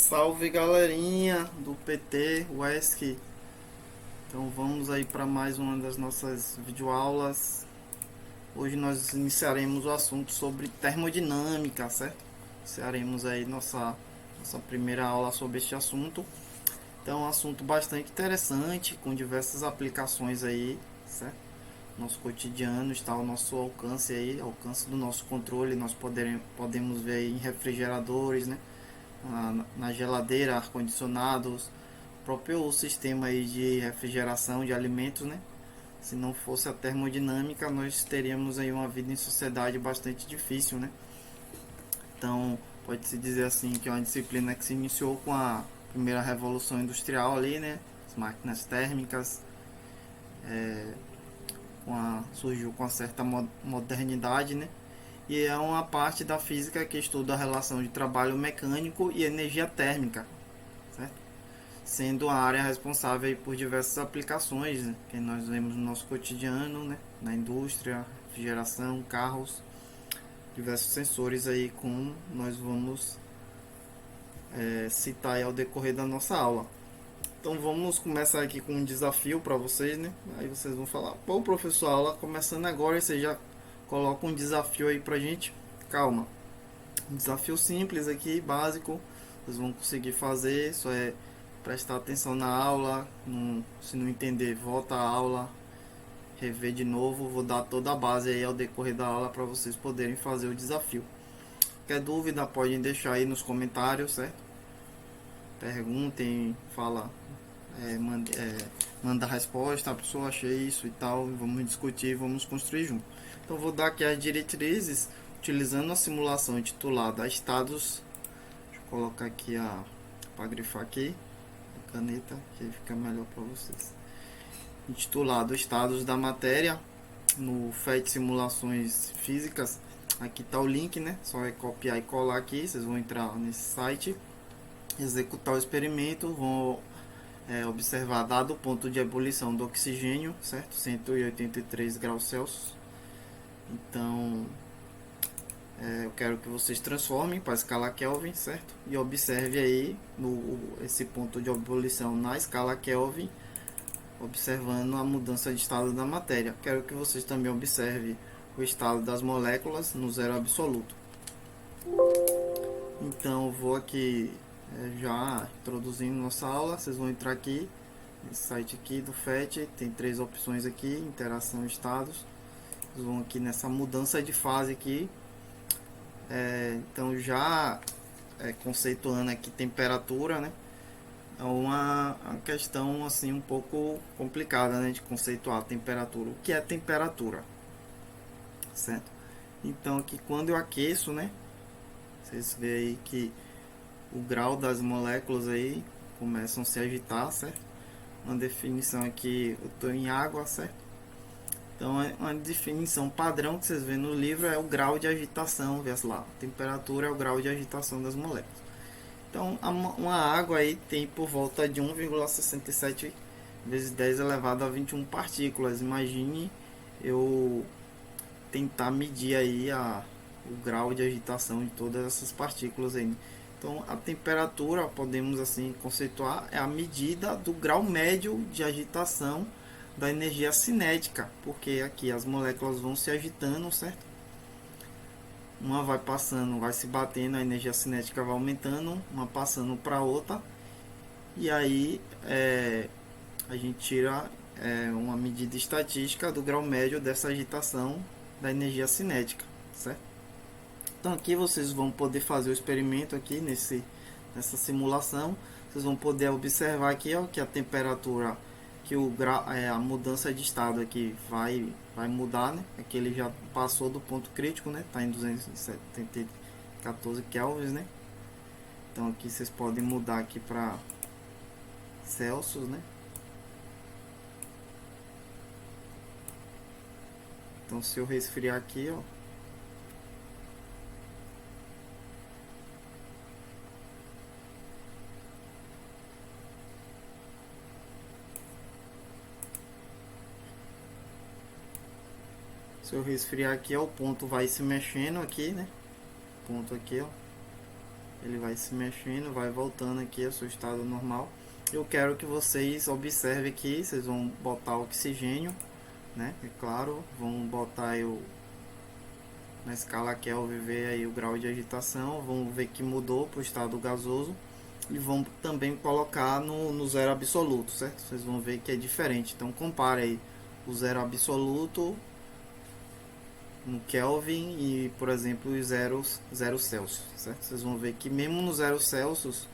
Salve galerinha do PT UESC. Então vamos aí para mais uma das nossas videoaulas. Hoje nós iniciaremos o assunto sobre termodinâmica, certo? Iniciaremos aí nossa primeira aula sobre este assunto. Então é um assunto bastante interessante, com diversas aplicações aí, certo? Nosso cotidiano está ao nosso alcance aí, alcance do nosso controle. Nós podemos ver aí em refrigeradores, né? Na geladeira, ar-condicionados, próprio sistema aí de refrigeração de alimentos, né? Se não fosse a termodinâmica, nós teríamos aí uma vida em sociedade bastante difícil, né? Então, pode-se dizer assim que é uma disciplina que se iniciou com a primeira revolução industrial ali, né? As máquinas térmicas, surgiu com uma certa modernidade, né? E é uma parte da física que estuda a relação de trabalho mecânico e energia térmica, certo? Sendo a área responsável por diversas aplicações, né, que nós vemos no nosso cotidiano, né, na indústria, refrigeração, carros, diversos sensores aí, como nós vamos citar aí ao decorrer da nossa aula. Então vamos começar aqui com um desafio para vocês, né? Aí vocês vão falar, pô professor, a aula começando agora e você já coloca um desafio aí pra gente. Calma, um desafio simples aqui, básico, vocês vão conseguir fazer, só é prestar atenção na aula, se não entender, volta a aula, rever de novo, vou dar toda a base aí ao decorrer da aula para vocês poderem fazer o desafio. Qualquer dúvida podem deixar aí nos comentários, certo? Perguntem, manda a resposta, a pessoa achei isso e tal, vamos discutir, vamos construir junto. Então vou dar aqui as diretrizes utilizando a simulação intitulada Estados. Deixa eu colocar aqui para grifar aqui a caneta, que fica melhor para vocês. Intitulado Estados da Matéria, no FET Simulações Físicas. Aqui está o link, né? Só é copiar e colar aqui. Vocês vão entrar nesse site, executar o experimento, vão observar dado o ponto de ebulição do oxigênio, certo? 183 graus Celsius. Então, eu quero que vocês transformem para a escala Kelvin, certo? E observe aí esse ponto de ebulição na escala Kelvin, observando a mudança de estado da matéria. Quero que vocês também observem o estado das moléculas no zero absoluto. Então, eu vou aqui já introduzindo nossa aula. Vocês vão entrar aqui nesse site aqui do FET, tem 3 opções aqui: interação e estados. Vocês vão aqui nessa mudança de fase aqui. Então, já conceituando aqui temperatura, né? É uma questão assim um pouco complicada, né, de conceituar a temperatura. O que é temperatura, certo? Então aqui quando eu aqueço, né, vocês veem aí que o grau das moléculas aí começam a se agitar, certo? Uma definição aqui, eu estou em água, certo? Então uma definição padrão que vocês veem no livro é o grau de agitação, vê lá, a temperatura é o grau de agitação das moléculas. Então, uma água aí tem por volta de 1,67 vezes 10 elevado a 21 partículas. Imagine eu tentar medir aí o grau de agitação de todas essas partículas aí. Então, a temperatura, podemos assim conceituar, é a medida do grau médio de agitação da energia cinética, porque aqui as moléculas vão se agitando, certo? Uma vai passando, vai se batendo, a energia cinética vai aumentando, uma passando para outra, e aí a gente tira uma medida estatística do grau médio dessa agitação da energia cinética, certo? Então aqui vocês vão poder fazer o experimento aqui nessa simulação. Vocês vão poder observar aqui, ó, que a temperatura, que a mudança de estado aqui vai mudar, né? Aqui ele já passou do ponto crítico, né? Tá em 214 kelvins, né? Então aqui vocês podem mudar aqui para Celsius, né? Então se eu resfriar aqui, ó, se eu resfriar aqui, ó, o ponto vai se mexendo aqui, né? Ponto aqui, ó, ele vai se mexendo, vai voltando aqui ao seu estado normal. Eu quero que vocês observem aqui, vocês vão botar oxigênio, né? É claro, vão botar aí na escala Kelvin, ver aí o grau de agitação, vão ver que mudou para o estado gasoso e vão também colocar no zero absoluto, certo? Vocês vão ver que é diferente. Então compare aí o zero absoluto no Kelvin e, por exemplo, os zero Celsius, certo? Vocês vão ver que mesmo no 0 Celsius,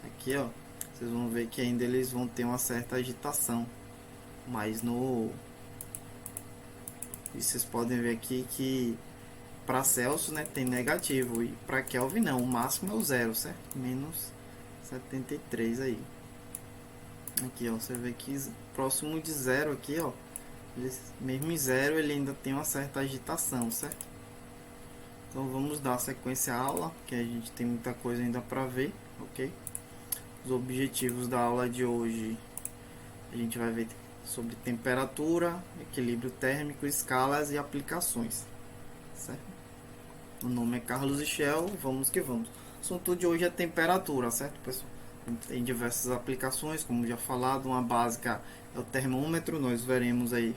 aqui ó, vocês vão ver que ainda eles vão ter uma certa agitação, mas e vocês podem ver aqui que para Celsius, né, tem negativo, e para Kelvin não, o máximo é o zero, certo? Menos 73 aí. Aqui ó, você vê que próximo de zero aqui ó, mesmo em zero ele ainda tem uma certa agitação, certo? Então vamos dar sequência à aula, porque a gente tem muita coisa ainda para ver, ok? Os objetivos da aula de hoje, a gente vai ver sobre temperatura, equilíbrio térmico, escalas e aplicações, certo? O nome é Carlos Michel, vamos que vamos. O assunto de hoje é temperatura, certo, pessoal? Tem diversas aplicações, como já falado, uma básica é o termômetro, nós veremos aí,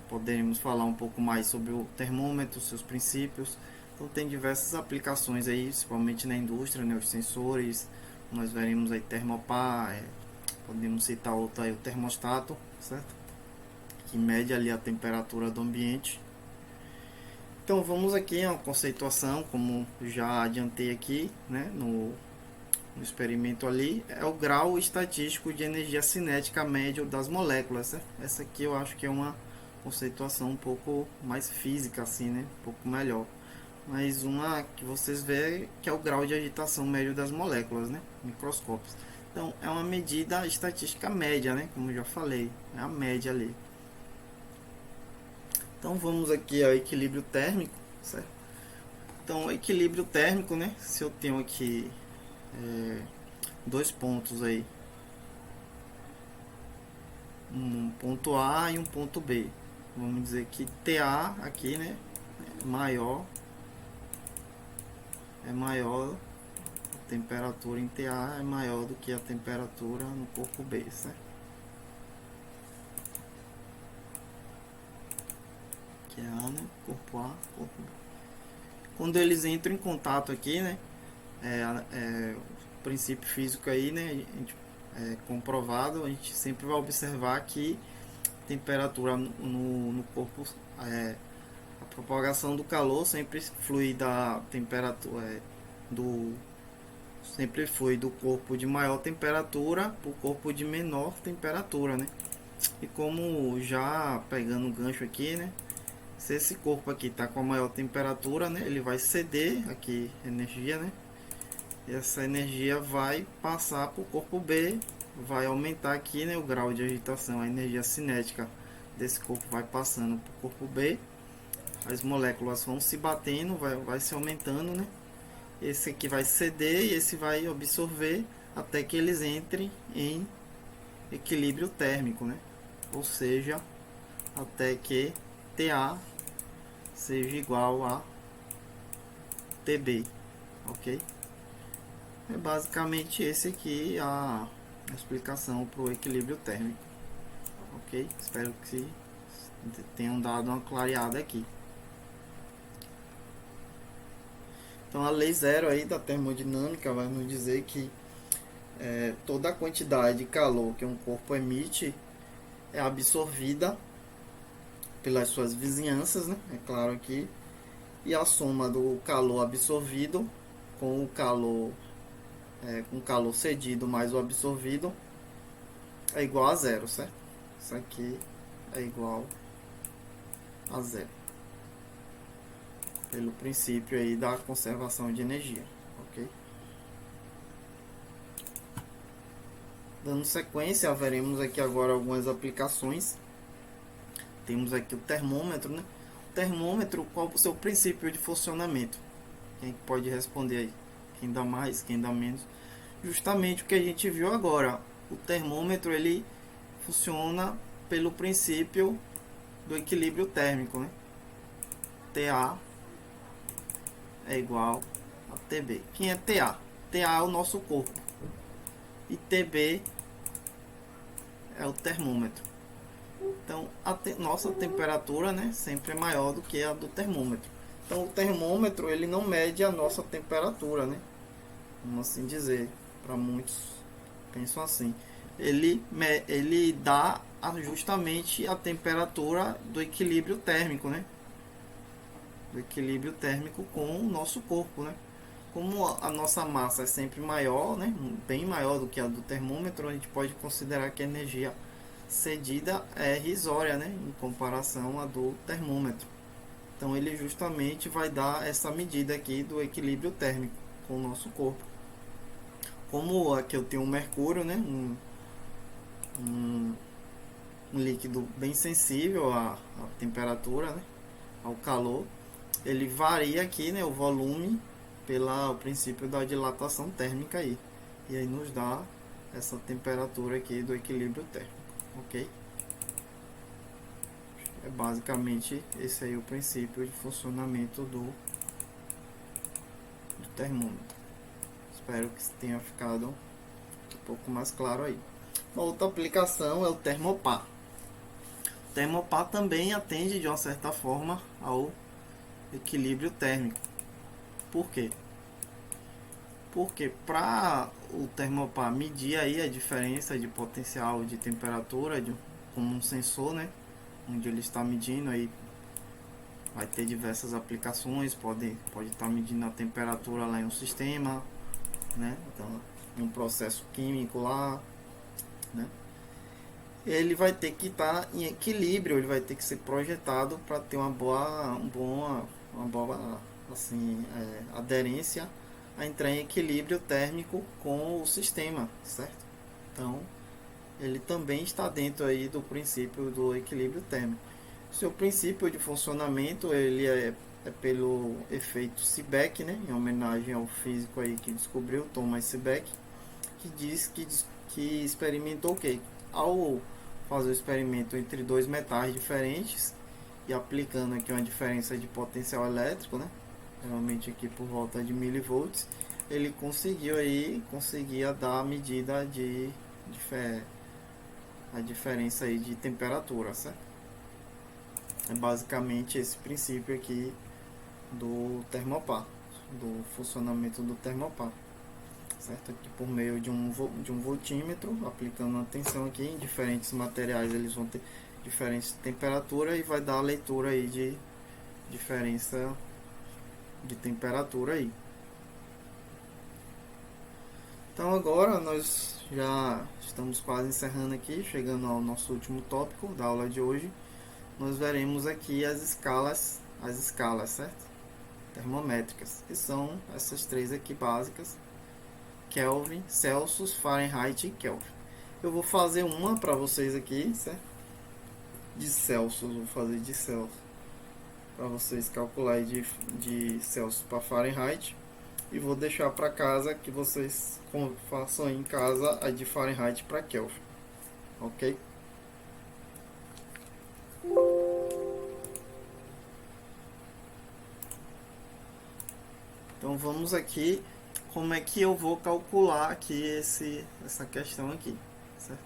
poderemos falar um pouco mais sobre o termômetro, seus princípios. Então tem diversas aplicações aí, principalmente na indústria, né, os sensores, nós veremos aí termopar, podemos citar outra aí, o termostato, certo? Que mede ali a temperatura do ambiente. Então vamos aqui a uma conceituação, como já adiantei aqui, né, no experimento ali, é o grau estatístico de energia cinética médio das moléculas, certo? Essa aqui eu acho que é uma conceituação um pouco mais física, assim, né, um pouco melhor. Mas uma que vocês veem que é o grau de agitação médio das moléculas, né, microscópios. Então é uma medida estatística média, né, como eu já falei, é a média ali. Então vamos aqui ao equilíbrio térmico, certo? Então o equilíbrio térmico, né, se eu tenho aqui dois pontos aí, um ponto A e um ponto B, vamos dizer que TA aqui, né, é maior, a temperatura em TA é maior do que a temperatura no corpo B, certo? Que é A, né, corpo A, corpo B. Quando eles entram em contato aqui, né, o princípio físico aí, né, a gente, comprovado, a gente sempre vai observar que a temperatura no corpo, a propagação do calor sempre flui da temperatura sempre foi do corpo de maior temperatura para o corpo de menor temperatura, né? E como já pegando o gancho aqui, né, se esse corpo aqui está com a maior temperatura, né, ele vai ceder aqui energia, né? E essa energia vai passar para o corpo B, vai aumentar aqui, né, o grau de agitação, a energia cinética desse corpo vai passando para o corpo B, as moléculas vão se batendo, vai se aumentando, né? Esse aqui vai ceder e esse vai absorver até que eles entrem em equilíbrio térmico, né? Ou seja, até que TA seja igual a TB, ok? É basicamente esse aqui a explicação para o equilíbrio térmico, ok? Espero que tenham dado uma clareada aqui. Então a lei zero aí da termodinâmica vai nos dizer que toda a quantidade de calor que um corpo emite é absorvida pelas suas vizinhanças, né? É claro aqui, e a soma do calor absorvido com o calor cedido mais o absorvido é igual a zero, certo? Isso aqui é igual a zero, pelo princípio aí da conservação de energia, ok? Dando sequência, veremos aqui agora algumas aplicações. Temos aqui o termômetro, né? O termômetro, qual o seu princípio de funcionamento? Quem pode responder aí? Quem dá mais, quem dá menos? Justamente o que a gente viu agora. O termômetro ele funciona pelo princípio do equilíbrio térmico, né? TA é igual a TB. Quem é TA? TA é o nosso corpo. E TB é o termômetro. Então, nossa temperatura, né, sempre é maior do que a do termômetro. Então, o termômetro, ele não mede a nossa temperatura, né? Vamos assim dizer, para muitos pensam assim. Ele dá justamente a temperatura do equilíbrio térmico, né? Do equilíbrio térmico com o nosso corpo, né? Como a nossa massa é sempre maior, né? Bem maior do que a do termômetro, a gente pode considerar que a energia cedida é irrisória, né? Em comparação à do termômetro. Então ele justamente vai dar essa medida aqui do equilíbrio térmico com o nosso corpo. Como aqui eu tenho um mercúrio, né? Um, um líquido bem sensível à temperatura, né? Ao calor, ele varia aqui, né? O volume pelo princípio da dilatação térmica aí. E aí nos dá essa temperatura aqui do equilíbrio térmico, ok? É basicamente esse aí o princípio de funcionamento do termômetro. Espero que tenha ficado um pouco mais claro aí. Uma outra aplicação é o termopar. O termopar também atende de uma certa forma ao equilíbrio térmico. Por quê? Porque para o termopar medir aí a diferença de potencial de temperatura como um sensor, né, onde ele está medindo aí, vai ter diversas aplicações, pode estar medindo a temperatura lá em um sistema, né, então em um processo químico lá, né, ele vai ter que estar em equilíbrio, ele vai ter que ser projetado para ter uma boa assim, aderência a entrar em equilíbrio térmico com o sistema, certo? Então, ele também está dentro aí do princípio do equilíbrio térmico. Seu princípio de funcionamento, ele é pelo efeito Seebeck, né? Em homenagem ao físico aí que descobriu, Thomas Seebeck, que diz que experimentou o quê? Ao fazer o experimento entre dois metais diferentes e aplicando aqui uma diferença de potencial elétrico, né? Realmente aqui por volta de milivolts, ele conseguia dar a medida a diferença aí de temperatura, certo? É basicamente esse princípio aqui do termopar, do funcionamento do termopar, certo? Aqui por meio de um voltímetro, aplicando uma tensão aqui em diferentes materiais, eles vão ter diferentes temperaturas e vai dar a leitura aí de diferença de temperatura aí. Então agora nós já estamos quase encerrando aqui, chegando ao nosso último tópico da aula de hoje. Nós veremos aqui as escalas, certo? Termométricas, que são essas três aqui básicas: Kelvin, Celsius, Fahrenheit e Kelvin. Eu vou fazer uma para vocês aqui, certo? De Celsius, vou fazer de Celsius para vocês calcularem de Celsius para Fahrenheit, e vou deixar para casa que vocês façam em casa a de Fahrenheit para Kelvin, ok? Então vamos aqui, como é que eu vou calcular aqui essa questão aqui, certo?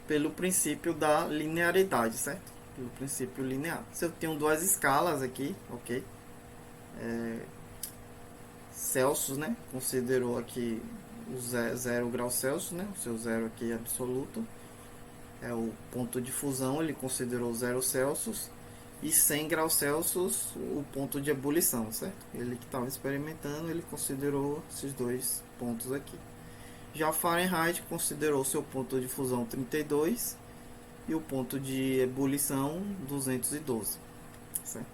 Pelo princípio da linearidade, certo? Pelo princípio linear. Se eu tenho duas escalas aqui, ok? Celsius, né? Considerou aqui o 0 graus Celsius, né? O seu zero aqui é absoluto. É o ponto de fusão, ele considerou 0 Celsius. E 100 graus Celsius, o ponto de ebulição, certo? Ele que estava experimentando, ele considerou esses dois pontos aqui. Já Fahrenheit considerou seu ponto de fusão 32 e o ponto de ebulição 212, certo?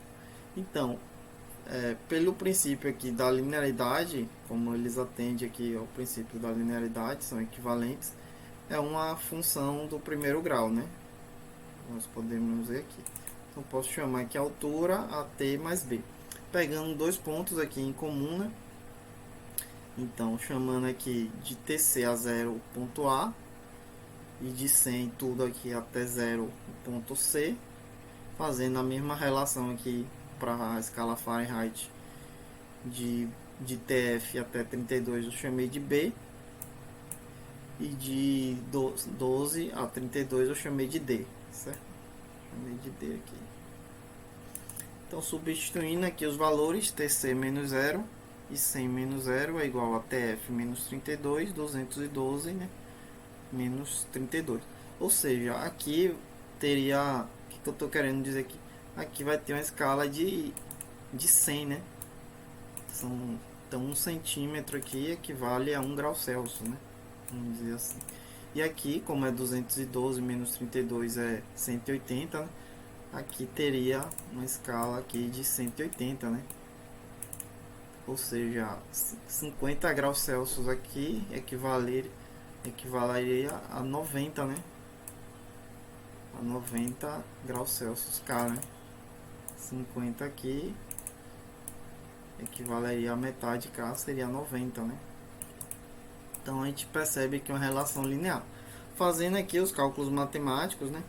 Então, pelo princípio aqui da linearidade, como eles atendem aqui ao princípio da linearidade, são equivalentes, é uma função do primeiro grau, né? Nós podemos ver aqui. Então, posso chamar aqui a altura a t mais b. Pegando dois pontos aqui em comum, né? Então, chamando aqui de TC a 0 o ponto A, e de 100 tudo aqui até 0 o ponto C. fazendo a mesma relação aqui para a escala Fahrenheit de TF até 32 eu chamei de B, e de 12 a 32 eu chamei de D, certo? Chamei de D aqui. Então, substituindo aqui os valores, TC menos 0 e 100 menos 0 é igual a TF menos 32, 212, né? Menos 32. Ou seja, aqui teria... O que eu estou querendo dizer aqui? Aqui vai ter uma escala de 100, né? Então, 1 centímetro aqui equivale a 1 grau Celsius, né? Vamos dizer assim. E aqui, como é 212 menos 32 é 180, né? Aqui teria uma escala aqui de 180, né? Ou seja, 50 graus Celsius aqui equivaleria a 90, né? A 90 graus Celsius K, né? 50 aqui equivaleria a metade K, seria 90, né? Então a gente percebe que é uma relação linear. Fazendo aqui os cálculos matemáticos, né?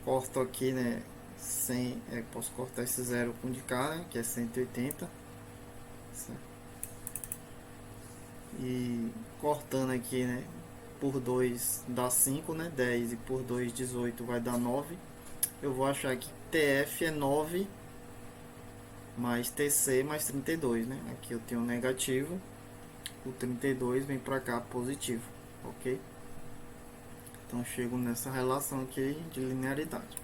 Corto aqui, né? 100, posso cortar esse zero com de cá, né? Que é 180. Certo? E cortando aqui, né? Por 2 dá 5, né? 10 e por 2, 18 vai dar 9. Eu vou achar que TF é 9 mais TC mais 32, né? Aqui eu tenho negativo, o 32 vem para cá positivo, ok? Então chego nessa relação aqui de linearidade.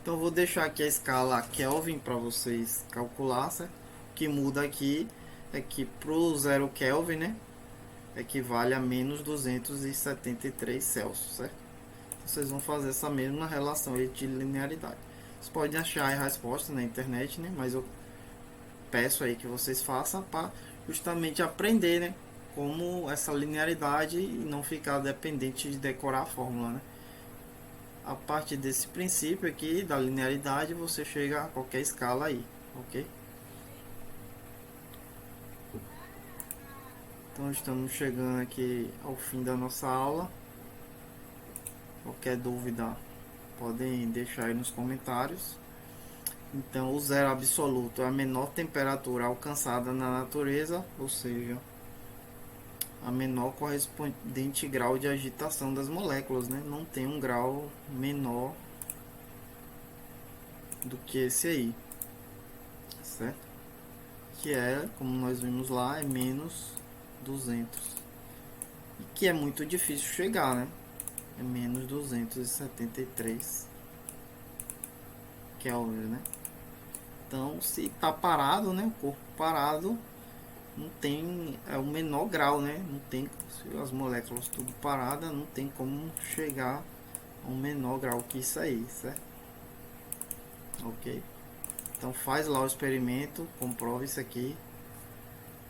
Então eu vou deixar aqui a escala Kelvin para vocês calcular, certo? O que muda aqui é que para o 0 Kelvin, né? Equivale a menos 273 Celsius, certo? Vocês vão fazer essa mesma relação aí de linearidade. Vocês podem achar a resposta na internet, né? Mas eu peço aí que vocês façam para justamente aprender, né? Como essa linearidade e não ficar dependente de decorar a fórmula, né? A partir desse princípio aqui da linearidade você chega a qualquer escala aí, ok? Então estamos chegando aqui ao fim da nossa aula. Qualquer dúvida podem deixar aí nos comentários. Então o zero absoluto é a menor temperatura alcançada na natureza, ou seja, a menor correspondente grau de agitação das moléculas, né? Não tem um grau menor do que esse aí, certo? Que é, como nós vimos lá, é menos 200. E que é muito difícil chegar, né? É menos 273 Kelvin, né? Então, se está parado, né? O corpo parado não tem, é o menor grau, né? Não tem, se as moléculas tudo paradas, não tem como chegar a um menor grau que isso aí, certo? Ok? Então faz lá o experimento, comprova isso aqui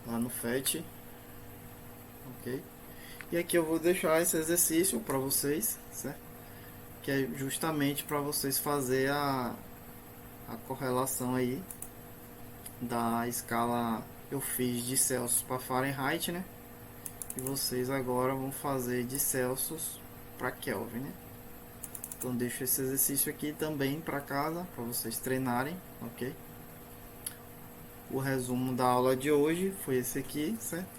lá no FET, ok? E aqui eu vou deixar esse exercício para vocês, certo? Que é justamente para vocês fazer a correlação aí da escala. Eu fiz de Celsius para Fahrenheit, né? E vocês agora vão fazer de Celsius para Kelvin, né? Então deixo esse exercício aqui também para casa, para vocês treinarem, ok? O resumo da aula de hoje foi esse aqui, certo?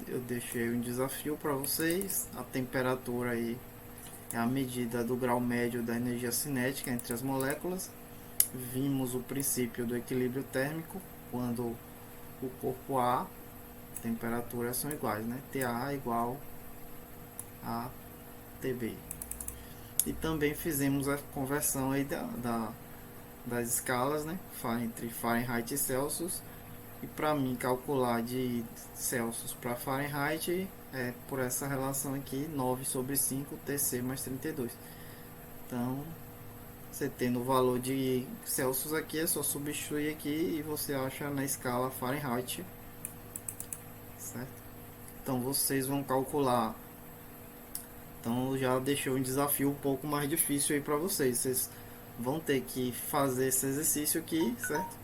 Eu deixei um desafio para vocês. A temperatura aí é a medida do grau médio da energia cinética entre as moléculas. Vimos o princípio do equilíbrio térmico, quando o corpo A, temperaturas são iguais, né? TA igual a TB. E também fizemos a conversão aí das escalas, né? Entre Fahrenheit e Celsius. E para mim calcular de Celsius para Fahrenheit é por essa relação aqui, 9 sobre 5 TC mais 32. Então, você tendo o valor de Celsius aqui, é só substituir aqui e você acha na escala Fahrenheit, certo? Então vocês vão calcular. Então já deixei um desafio um pouco mais difícil aí para vocês. Vocês vão ter que fazer esse exercício aqui, certo?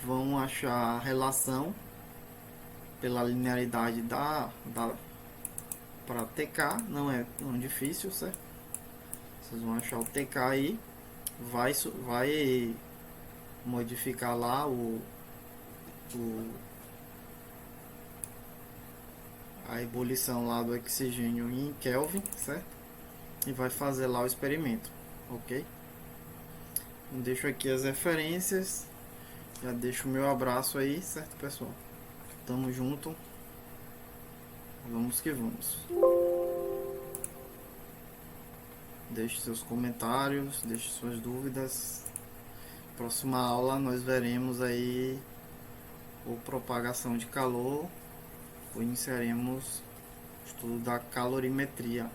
Vão achar a relação pela linearidade para TK, não é tão difícil, certo? Vocês vão achar o TK aí, vai modificar lá o a ebulição lá do oxigênio em Kelvin, certo? E vai fazer lá o experimento, ok? Eu deixo aqui as referências, já deixo o meu abraço aí, certo, pessoal? Tamo junto, vamos que vamos. Deixe seus comentários, deixe suas dúvidas. Próxima aula nós veremos aí o propagação de calor, ou iniciaremos o estudo da calorimetria.